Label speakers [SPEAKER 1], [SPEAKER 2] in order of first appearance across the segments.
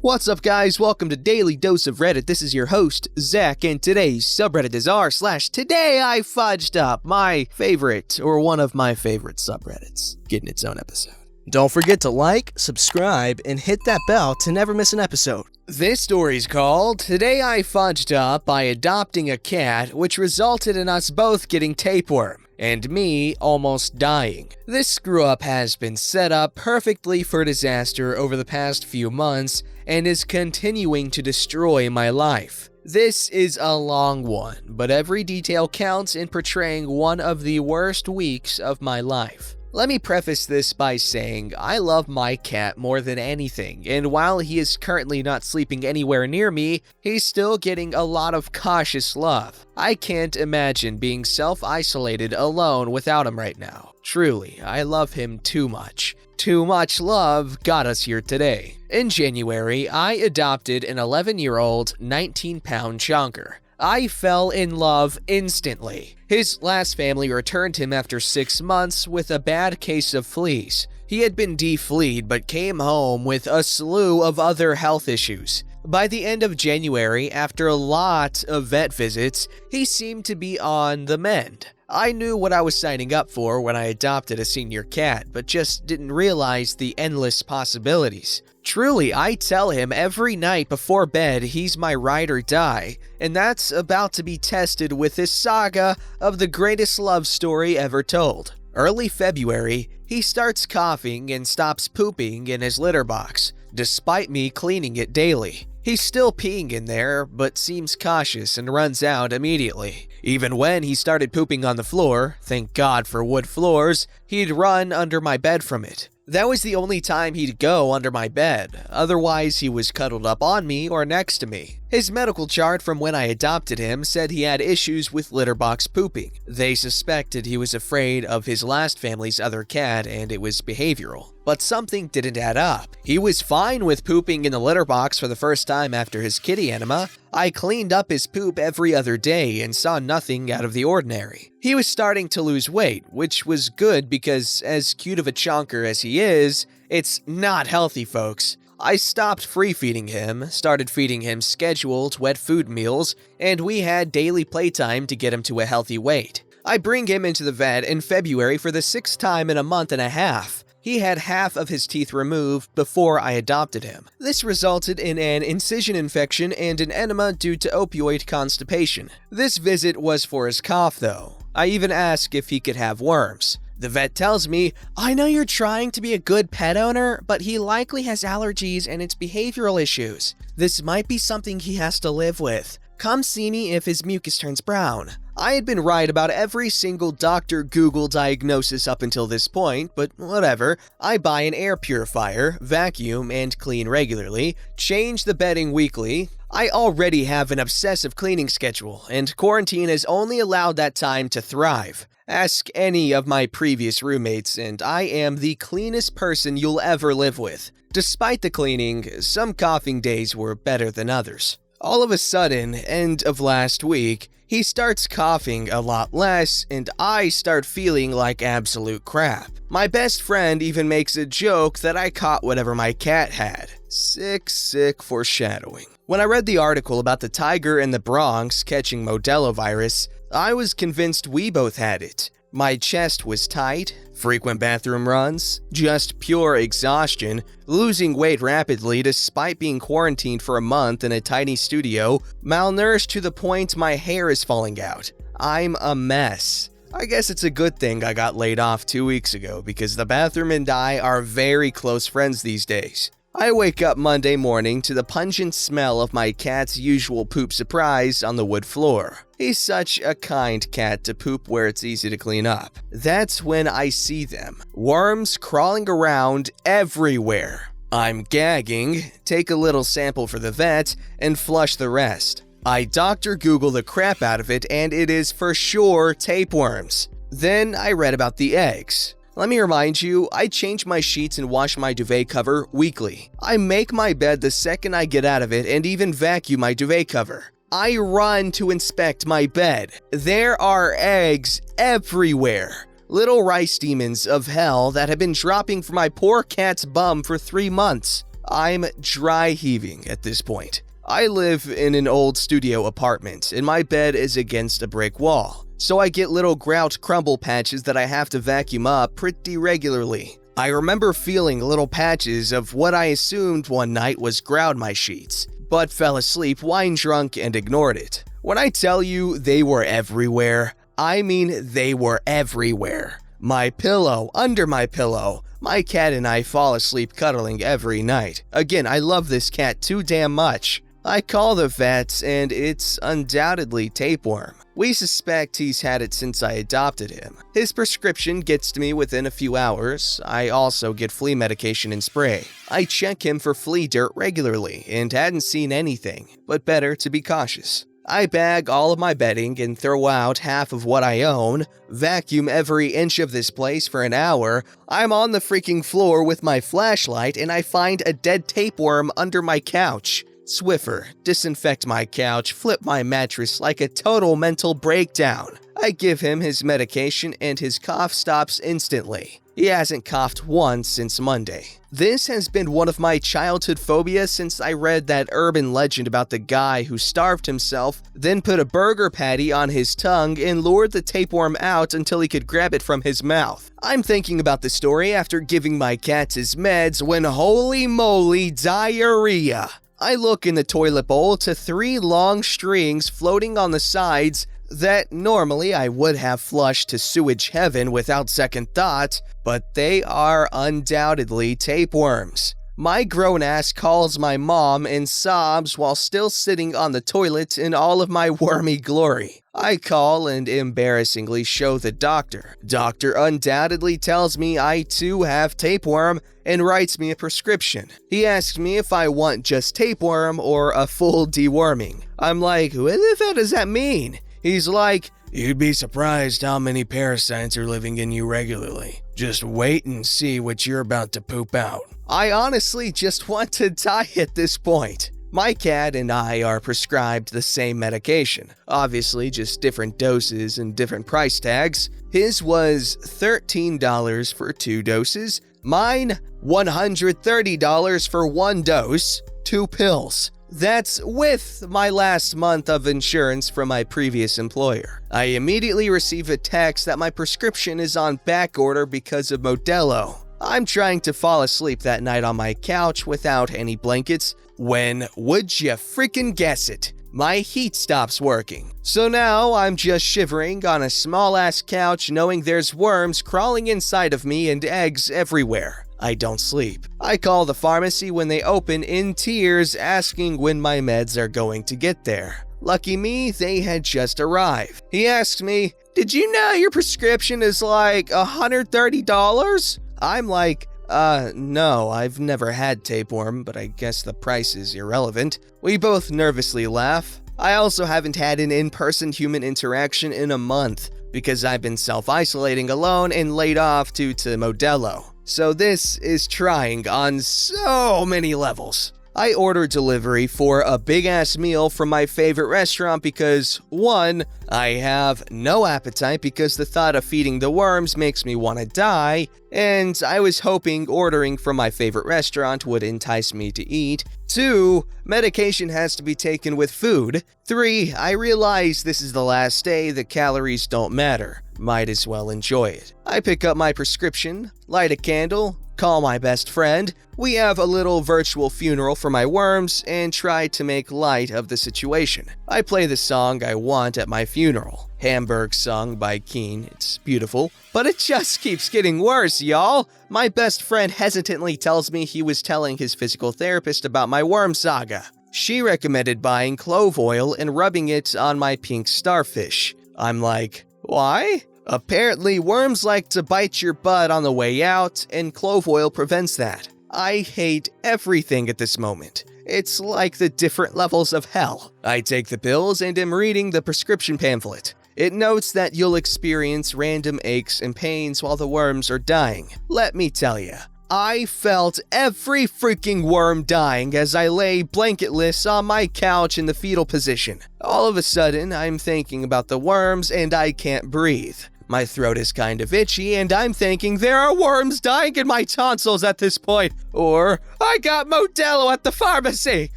[SPEAKER 1] What's up, guys? Welcome to Daily Dose of Reddit. This is your host, Zach, and today's subreddit is r/Today I Fudged Up, my favorite, or one of my favorite subreddits, getting its own episode.
[SPEAKER 2] Don't forget to like, subscribe, and hit that bell to never miss an episode.
[SPEAKER 1] This story's called Today I Fudged Up by Adopting a Cat, which resulted in us both getting tapeworm, and me almost dying. This screw-up has been set up perfectly for disaster over the past few months and is continuing to destroy my life. This is a long one, but every detail counts in portraying one of the worst weeks of my life. Let me preface this by saying I love my cat more than anything, and while he is currently not sleeping anywhere near me, he's still getting a lot of cautious love. I can't imagine being self-isolated alone without him right now. Truly, I love him too much. Too much love got us here today. In January, I adopted an 11-year-old, 19-pound chonker. I fell in love instantly. His last family returned him after 6 months with a bad case of fleas. He had been defleed but came home with a slew of other health issues. By the end of January, after a lot of vet visits, he seemed to be on the mend. I knew what I was signing up for when I adopted a senior cat, but just didn't realize the endless possibilities. Truly, I tell him every night before bed he's my ride or die, and that's about to be tested with this saga of the greatest love story ever told. Early February, he starts coughing and stops pooping in his litter box, despite me cleaning it daily. He's still peeing in there, but seems cautious and runs out immediately. Even when he started pooping on the floor, thank God for wood floors, he'd run under my bed from it. That was the only time he'd go under my bed, otherwise he was cuddled up on me or next to me. His medical chart from when I adopted him said he had issues with litter box pooping. They suspected he was afraid of his last family's other cat and it was behavioral. But something didn't add up. He was fine with pooping in the litter box for the first time after his kitty enema. I cleaned up his poop every other day and saw nothing out of the ordinary. He was starting to lose weight, which was good because as cute of a chonker as he is, it's not healthy, folks. I stopped free-feeding him, started feeding him scheduled wet food meals, and we had daily playtime to get him to a healthy weight. I bring him into the vet in February for the 6th time in a month and a half. He had half of his teeth removed before I adopted him. This resulted in an incision infection and an enema due to opioid constipation. This visit was for his cough, though. I even asked if he could have worms. The vet tells me, I know you're trying to be a good pet owner, but he likely has allergies and it's behavioral issues. This might be something he has to live with. Come see me if his mucus turns brown. I had been right about every single Dr. Google diagnosis up until this point, but whatever. I buy an air purifier, vacuum, and clean regularly, change the bedding weekly. I already have an obsessive cleaning schedule, and quarantine has only allowed that time to thrive. Ask any of my previous roommates, and I am the cleanest person you'll ever live with. Despite the cleaning, some coughing days were better than others. All of a sudden, end of last week, he starts coughing a lot less, and I start feeling like absolute crap. My best friend even makes a joke that I caught whatever my cat had. Sick foreshadowing. When I read the article about the tiger in the Bronx catching Modelo virus, I was convinced we both had it. My chest was tight, frequent bathroom runs, just pure exhaustion, losing weight rapidly despite being quarantined for a month in a tiny studio, malnourished to the point my hair is falling out. I'm a mess. I guess it's a good thing I got laid off 2 weeks ago because the bathroom and I are very close friends these days. I wake up Monday morning to the pungent smell of my cat's usual poop surprise on the wood floor. He's such a kind cat to poop where it's easy to clean up. That's when I see them. Worms crawling around everywhere. I'm gagging, take a little sample for the vet, and flush the rest. I Dr. Google the crap out of it and it is for sure tapeworms. Then I read about the eggs. Let me remind you, I change my sheets and wash my duvet cover weekly. I make my bed the second I get out of it and even vacuum my duvet cover. I run to inspect my bed. There are eggs everywhere. Little rice demons of hell that have been dropping from my poor cat's bum for 3 months. I'm dry heaving at this point. I live in an old studio apartment, and my bed is against a brick wall, so I get little grout crumble patches that I have to vacuum up pretty regularly. I remember feeling little patches of what I assumed one night was grout my sheets, but fell asleep wine drunk and ignored it. When I tell you they were everywhere, I mean they were everywhere. My pillow, under my pillow. My cat and I fall asleep cuddling every night. Again, I love this cat too damn much. I call the vets, and it's undoubtedly tapeworm. We suspect he's had it since I adopted him. His prescription gets to me within a few hours. I also get flea medication and spray. I check him for flea dirt regularly and hadn't seen anything, but better to be cautious. I bag all of my bedding and throw out half of what I own, vacuum every inch of this place for an hour. I'm on the freaking floor with my flashlight and I find a dead tapeworm under my couch. Swiffer, disinfect my couch, flip my mattress like a total mental breakdown. I give him his medication and his cough stops instantly. He hasn't coughed once since Monday. This has been one of my childhood phobias since I read that urban legend about the guy who starved himself, then put a burger patty on his tongue and lured the tapeworm out until he could grab it from his mouth. I'm thinking about the story after giving my cats his meds when holy moly diarrhea. I look in the toilet bowl to 3 long strings floating on the sides that normally I would have flushed to sewage heaven without second thought, but they are undoubtedly tapeworms. My grown ass calls my mom and sobs while still sitting on the toilet in all of my wormy glory. I call and embarrassingly show the doctor. Doctor undoubtedly tells me I too have tapeworm and writes me a prescription. He asks me if I want just tapeworm or a full deworming. I'm like, what the hell does that mean? He's like, you'd be surprised how many parasites are living in you regularly. Just wait and see what you're about to poop out. I honestly just want to die at this point. My cat and I are prescribed the same medication, obviously just different doses and different price tags. His was $13 for 2 doses, mine $130 for 1 dose, 2 pills. That's with my last month of insurance from my previous employer. I immediately receive a text that my prescription is on back order because of Modelo. I'm trying to fall asleep that night on my couch without any blankets when, would you freaking guess it, my heat stops working. So now I'm just shivering on a small ass couch knowing there's worms crawling inside of me and eggs everywhere. I don't sleep. I call the pharmacy when they open in tears asking when my meds are going to get there. Lucky me, they had just arrived. He asked me, did you know your prescription is like $130? I'm like, no, I've never had tapeworm, but I guess the price is irrelevant. We both nervously laugh. I also haven't had an in-person human interaction in a month because I've been self-isolating alone and laid off due to Modelo. So this is trying on so many levels. I ordered delivery for a big-ass meal from my favorite restaurant because, 1, I have no appetite because the thought of feeding the worms makes me want to die, and I was hoping ordering from my favorite restaurant would entice me to eat. 2, medication has to be taken with food. 3, I realize this is the last day, the calories don't matter. Might as well enjoy it. I pick up my prescription, light a candle, call my best friend. We have a little virtual funeral for my worms and try to make light of the situation. I play the song I want at my funeral. Hamburg sung by Keen. It's beautiful, but it just keeps getting worse, y'all. My best friend hesitantly tells me he was telling his physical therapist about my worm saga. She recommended buying clove oil and rubbing it on my pink starfish. I'm like, why? Apparently, worms like to bite your butt on the way out, and clove oil prevents that. I hate everything at this moment. It's like the different levels of hell. I take the pills and am reading the prescription pamphlet. It notes that you'll experience random aches and pains while the worms are dying. Let me tell you, I felt every freaking worm dying as I lay blanketless on my couch in the fetal position. All of a sudden, I'm thinking about the worms and I can't breathe. My throat is kind of itchy, and I'm thinking there are worms dying in my tonsils at this point. Or, I got Modelo at the pharmacy.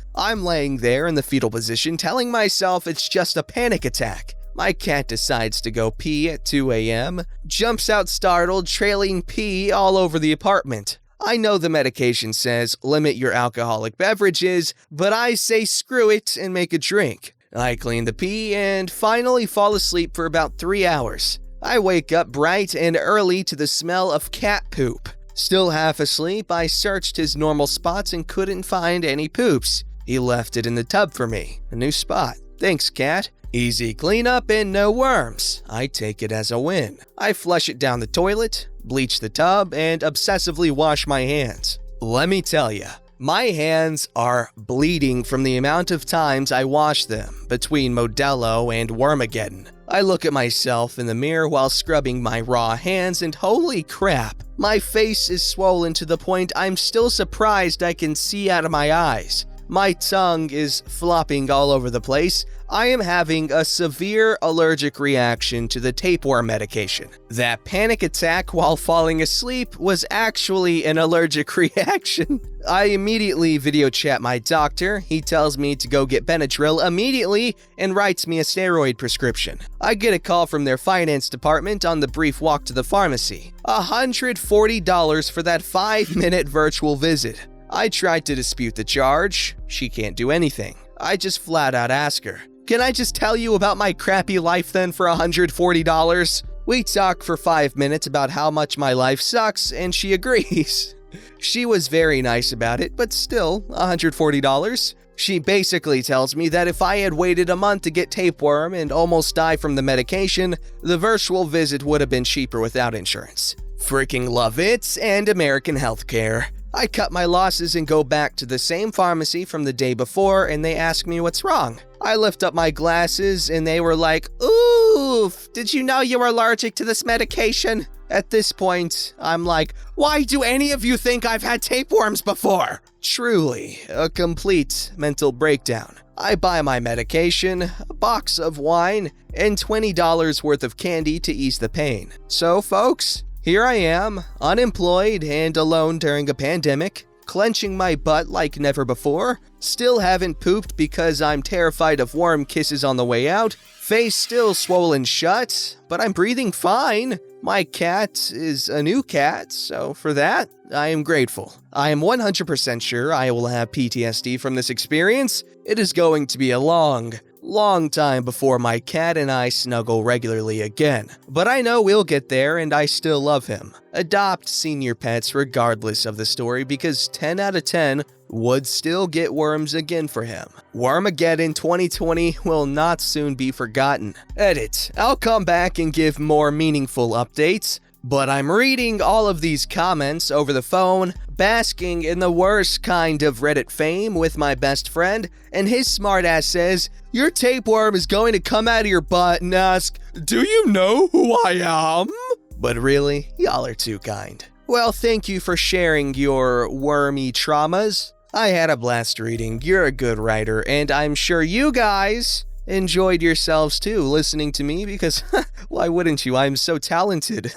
[SPEAKER 1] I'm laying there in the fetal position, telling myself it's just a panic attack. My cat decides to go pee at 2 a.m., jumps out startled, trailing pee all over the apartment. I know the medication says limit your alcoholic beverages, but I say screw it and make a drink. I clean the pee and finally fall asleep for about 3 hours. I wake up bright and early to the smell of cat poop. Still half asleep, I searched his normal spots and couldn't find any poops. He left it in the tub for me. A new spot. Thanks, cat. Easy cleanup and no worms. I take it as a win. I flush it down the toilet, bleach the tub, and obsessively wash my hands. Let me tell ya, my hands are bleeding from the amount of times I wash them between Modelo and Wormageddon. I look at myself in the mirror while scrubbing my raw hands and holy crap, my face is swollen to the point I'm still surprised I can see out of my eyes. My tongue is flopping all over the place. I am having a severe allergic reaction to the tapeworm medication. That panic attack while falling asleep was actually an allergic reaction. I immediately video chat my doctor. He tells me to go get Benadryl immediately and writes me a steroid prescription. I get a call from their finance department on the brief walk to the pharmacy. $140 for that 5-minute virtual visit. I tried to dispute the charge. She can't do anything. I just flat out ask her, "Can I just tell you about my crappy life then for $140? We talk for 5 minutes about how much my life sucks, and she agrees. She was very nice about it, but still, $140. She basically tells me that if I had waited a month to get tapeworm and almost die from the medication, the virtual visit would have been cheaper without insurance. Freaking love it, and American healthcare. I cut my losses and go back to the same pharmacy from the day before, and they ask me what's wrong. I lift up my glasses and they were like, "Oof, did you know you were allergic to this medication?" At this point, I'm like, why do any of you think I've had tapeworms before? Truly, a complete mental breakdown. I buy my medication, a box of wine, and $20 worth of candy to ease the pain. So folks, here I am, unemployed and alone during a pandemic, clenching my butt like never before, still haven't pooped because I'm terrified of worm kisses on the way out, face still swollen shut, but I'm breathing fine. My cat is a new cat, so for that, I am grateful. I am 100% sure I will have PTSD from this experience. It is going to be a long time before my cat and I snuggle regularly again. But I know we'll get there and I still love him. Adopt senior pets regardless of the story because 10 out of 10 would still get worms again for him. Wormageddon 2020 will not soon be forgotten. Edit. I'll come back and give more meaningful updates. But I'm reading all of these comments over the phone, basking in the worst kind of Reddit fame with my best friend, and his smartass says, "Your tapeworm is going to come out of your butt and ask, 'Do you know who I am?'" But really, y'all are too kind. Well, thank you for sharing your wormy traumas. I had a blast reading. You're a good writer, and I'm sure you guys enjoyed yourselves too listening to me because why wouldn't you? I'm so talented.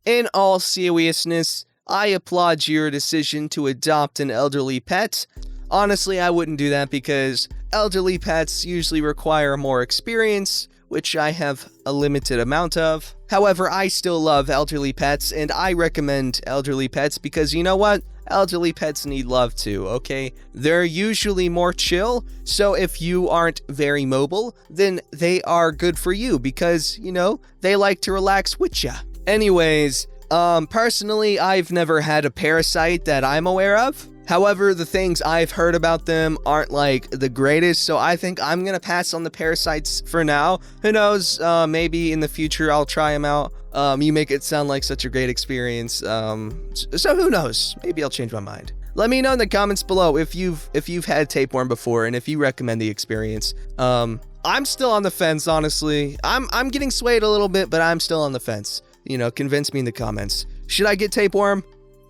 [SPEAKER 1] In all seriousness, I applaud your decision to adopt an elderly pet. Honestly, I wouldn't do that because elderly pets usually require more experience, which I have a limited amount of. However, I still love elderly pets, and I recommend elderly pets because you know what? Elderly pets need love too, okay? They're usually more chill, so if you aren't very mobile, then they are good for you because, you know, they like to relax with ya. Anyways, personally, I've never had a parasite that I'm aware of. However, the things I've heard about them aren't like the greatest, so I think I'm gonna pass on the parasites for now. Who knows, maybe in the future I'll try them out. You make it sound like such a great experience, so who knows, maybe I'll change my mind. Let me know in the comments below if you've had tapeworm before and if you recommend the experience. I'm still on the fence, honestly. I'm getting swayed a little bit, but I'm still on the fence. You know, convince me in the comments. Should I get tapeworm?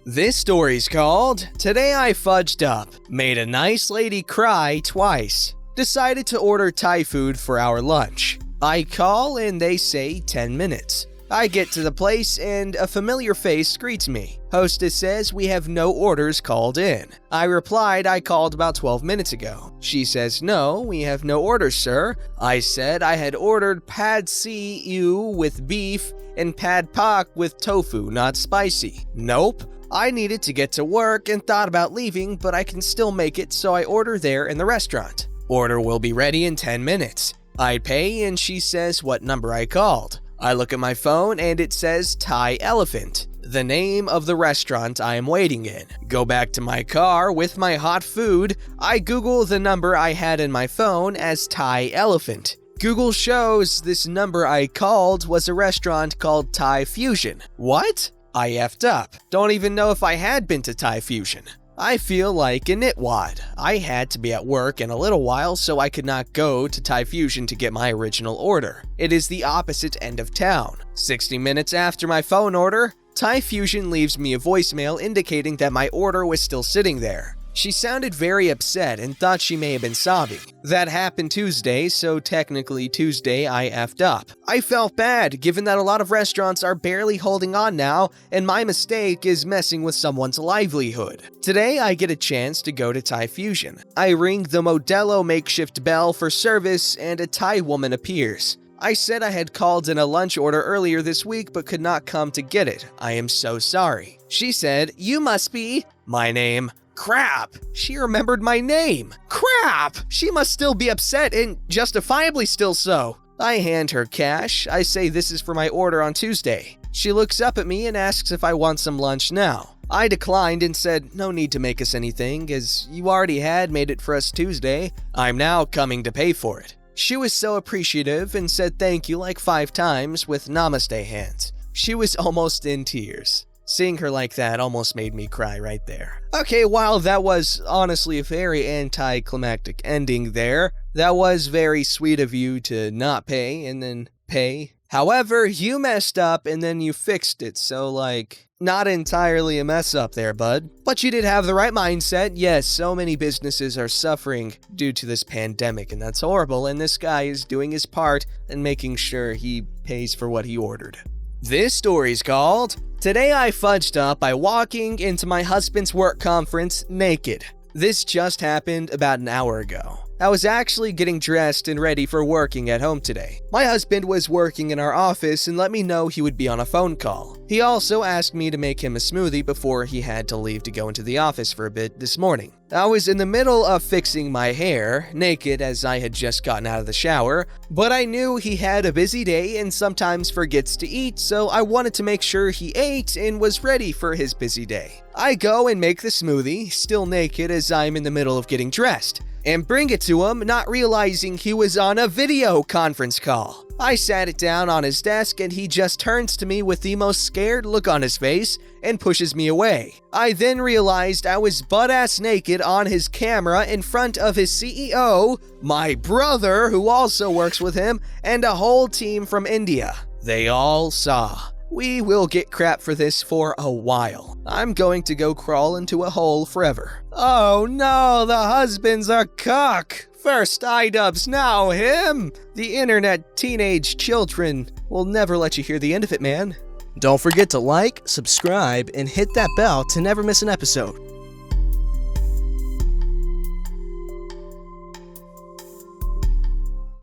[SPEAKER 1] This story's called "Today I Fudged Up, Made a Nice Lady Cry Twice, Decided to Order Thai Food for Our Lunch. I call and they say 10 minutes. I get to the place and a familiar face greets me. Hostess says we have no orders called in. I replied I called about 12 minutes ago. She says no, we have no orders, sir. I said I had ordered pad see ew with beef and pad pak with tofu, not spicy. Nope. I needed to get to work and thought about leaving, but I can still make it, so I order there in the restaurant. Order will be ready in 10 minutes. I pay and she says what number I called. I look at my phone and it says Thai Elephant, the name of the restaurant I am waiting in. Go back to my car with my hot food. I Google the number I had in my phone as Thai Elephant. Google shows this number I called was a restaurant called Thai Fusion. What? I effed up. Don't even know if I had been to Thai Fusion. I feel like a nitwad. I had to be at work in a little while, so I could not go to Thai Fusion to get my original order. It is the opposite end of town. 60 minutes after my phone order, Thai Fusion leaves me a voicemail indicating that my order was still sitting there. She sounded very upset and thought she may have been sobbing. That happened Tuesday, so technically Tuesday I effed up. I felt bad given that a lot of restaurants are barely holding on now and my mistake is messing with someone's livelihood. Today I get a chance to go to Thai Fusion. I ring the Modelo makeshift bell for service and a Thai woman appears. I said I had called in a lunch order earlier this week but could not come to get it. I am so sorry. She said, "You must be..." My name. Crap! She remembered my name! Crap! She must still be upset and justifiably still so. I hand her cash. I say this is for my order on Tuesday. She looks up at me and asks if I want some lunch now. I declined and said no need to make us anything as you already had made it for us Tuesday. I'm now coming to pay for it. She was so appreciative and said thank you like 5 times with namaste hands. She was almost in tears. Seeing her like that almost made me cry right there. Okay, while that was honestly a very anticlimactic ending there, that was very sweet of you to not pay and then pay. However, you messed up and then you fixed it, so not entirely a mess up there, bud. But you did have the right mindset. Yes, so many businesses are suffering due to this pandemic, and that's horrible, and this guy is doing his part and making sure he pays for what he ordered. This story's called, Today I Fudged Up by Walking into My Husband's Work Conference Naked. This just happened about an hour ago. I was actually getting dressed and ready for working at home today. My husband was working in our office and let me know he would be on a phone call. He also asked me to make him a smoothie before he had to leave to go into the office for a bit this morning. I was in the middle of fixing my hair, naked as I had just gotten out of the shower, but I knew he had a busy day and sometimes forgets to eat, so I wanted to make sure he ate and was ready for his busy day. I go and make the smoothie, still naked as I'm in the middle of getting dressed, and bring it to him, not realizing he was on a video conference call. I sat it down on his desk and he just turns to me with the most scared look on his face and pushes me away. I then realized I was butt-ass naked on his camera in front of his CEO, my brother who also works with him, and a whole team from India. They all saw. We will get crap for this for a while. I'm going to go crawl into a hole forever. Oh no, the husband's a cuck. First iDubbbz, now him. The internet teenage children will never let you hear the end of it, man.
[SPEAKER 2] Don't forget to like, subscribe, and hit that bell to never miss an episode.